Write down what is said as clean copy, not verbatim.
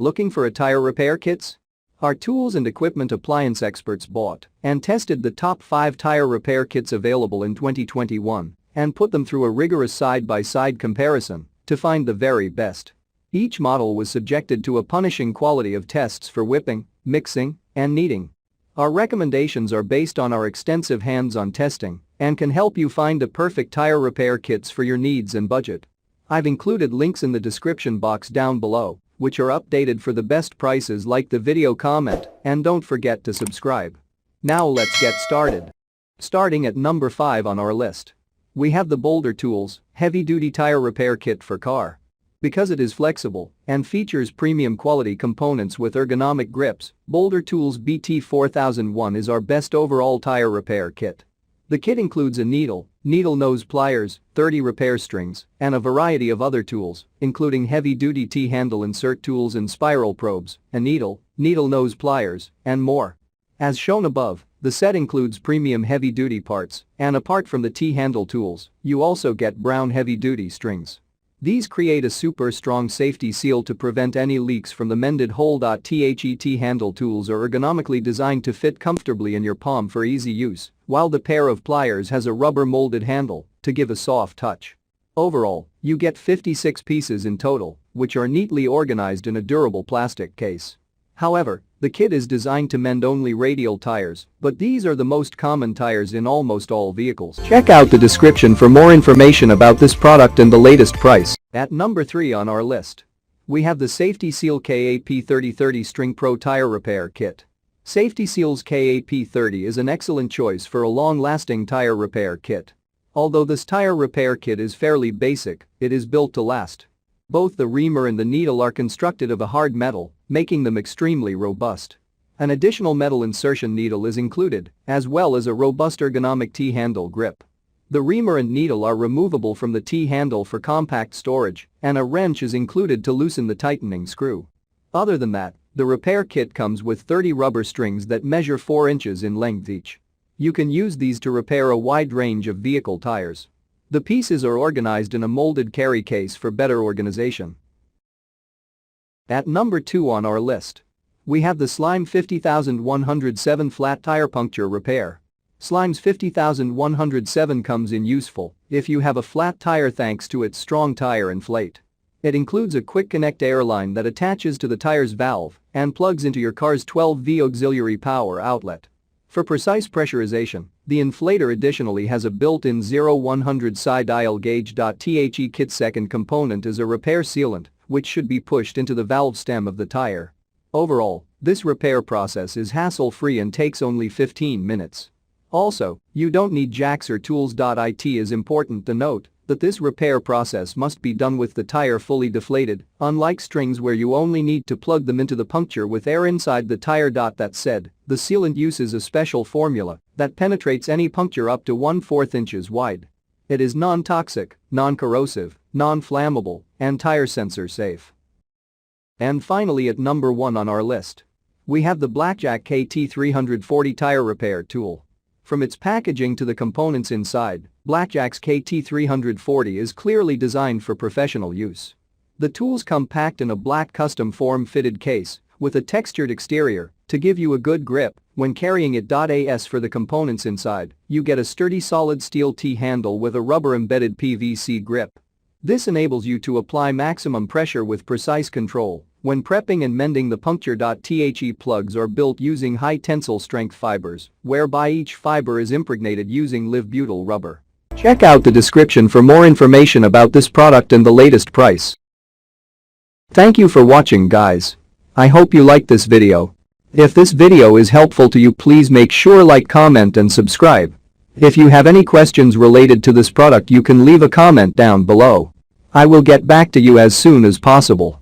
Looking for a tire repair kits? Our tools and equipment appliance experts bought and tested the top 5 tire repair kits available in 2021 and put them through a rigorous side-by-side comparison to find the very best. Each model was subjected to a punishing quality of tests for whipping, mixing, and kneading. Our recommendations are based on our extensive hands-on testing and can help you find the perfect tire repair kits for your needs and budget. I've included links in the description box down below, which are updated for the best prices. Like the video, comment, and don't forget to subscribe. Now let's get started. Starting at number 5 on our list, we have the Boulder Tools Heavy-Duty Tire Repair Kit for Car. Because it is flexible and features premium quality components with ergonomic grips, Boulder Tools BT4001 is our best overall tire repair kit. The kit includes a needle nose pliers, 30 repair strings, and a variety of other tools, including heavy-duty T-handle insert tools and spiral probes, a needle nose pliers, and more. As shown above, the set includes premium heavy-duty parts, and apart from the T-handle tools, you also get brown heavy-duty strings. These create a super strong safety seal to prevent any leaks from the mended hole. T-handle tools are ergonomically designed to fit comfortably in your palm for easy use, while the pair of pliers has a rubber molded handle to give a soft touch. Overall, you get 56 pieces in total, which are neatly organized in a durable plastic case. However, the kit is designed to mend only radial tires, but these are the most common tires in almost all vehicles. Check out the description for more information about this product and the latest price. At number 3 on our list, we have the Safety Seal KAP3030 String Pro Tire Repair Kit. Safety Seal's KAP30 is an excellent choice for a long-lasting tire repair kit. Although this tire repair kit is fairly basic, it is built to last. Both the reamer and the needle are constructed of a hard metal, making them extremely robust. An additional metal insertion needle is included, as well as a robust ergonomic T-handle grip. The reamer and needle are removable from the T-handle for compact storage, and a wrench is included to loosen the tightening screw. Other than that, the repair kit comes with 30 rubber strings that measure 4 inches in length each. You can use these to repair a wide range of vehicle tires. The pieces are organized in a molded carry case for better organization. At number 2 on our list, we have the Slime 50107 Flat Tire Puncture Repair. Slime's 50107 comes in useful if you have a flat tire thanks to its strong tire inflate. It includes a quick connect airline that attaches to the tire's valve and plugs into your car's 12V auxiliary power outlet. For precise pressurization, the inflator additionally has a built-in 0-100 side dial gauge. The kit's second component is a repair sealant, which should be pushed into the valve stem of the tire. Overall, this repair process is hassle-free and takes only 15 minutes. Also, you don't need jacks or tools. It is important to note that this repair process must be done with the tire fully deflated, unlike strings where you only need to plug them into the puncture with air inside the tire. That said, the sealant uses a special formula that penetrates any puncture up to 1/4 inches wide. It is non-toxic, non-corrosive, non-flammable, and tire sensor safe. And finally, at number 1 on our list, we have the Blackjack KT340 Tire Repair Tool. From its packaging to the components inside, Blackjack's KT340 is clearly designed for professional use. The tools come packed in a black custom form-fitted case with a textured exterior to give you a good grip when carrying it. As for the components inside, you get a sturdy solid steel T-handle with a rubber-embedded PVC grip. This enables you to apply maximum pressure with precise control when prepping and mending the puncture. The plugs are built using high tensile strength fibers, whereby each fiber is impregnated using live butyl rubber. Check out the description for more information about this product and the latest price. Thank you for watching, guys. I hope you liked this video. If this video is helpful to you, please make sure like, comment and subscribe. If you have any questions related to this product, you can leave a comment down below. I will get back to you as soon as possible.